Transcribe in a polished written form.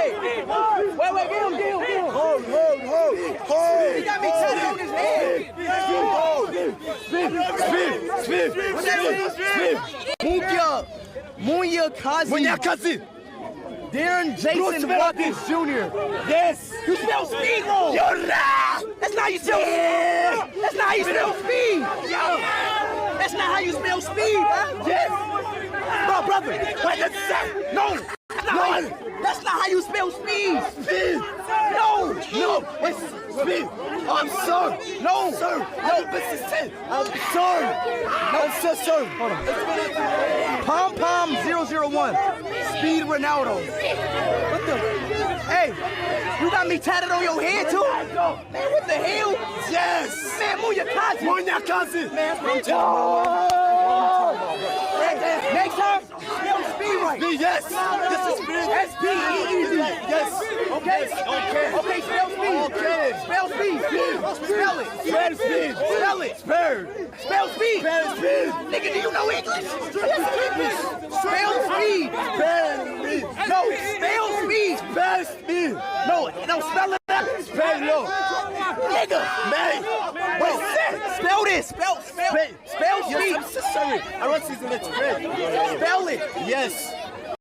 Wait, get him. Hold. He got me tatted on his head. Speed. Munya Kazi. Darren Jason Watkins Jr. Yes. You spell speed wrong. That's not how you spell speed. That's not how you spell speed. That's not how you spell speed, man. Yes. Bro, brother. Wait, no. That's not how you spell speed. Speed. No. It's speed. I'm sorry. No. Sir. I'm sorry. I'm so sorry. Hold on. Pom 001. Speed Ronaldo. What the? Hey, you got me tatted on your head too? Man, what the hell? Yes. Man, Munya Kazi. Man, that's what I'm talking about. Next time, spell speed right. Yes. This is speed. S-P-E-E-D. Yes. Okay? Okay. Okay, spell speed. Okay. Spell speed. Spell it. Spell speed. Spell it. Spell speed. Spell speed. Nigga, do you know English? Spell speed. Spell speed. No, spell speed. Spell speed. No, spell it out. Spell yo. Nigga. Man. Wait, spell this. Spell speed. Yes, I'm so sorry. I want to see the next grade. Spell it. Yes.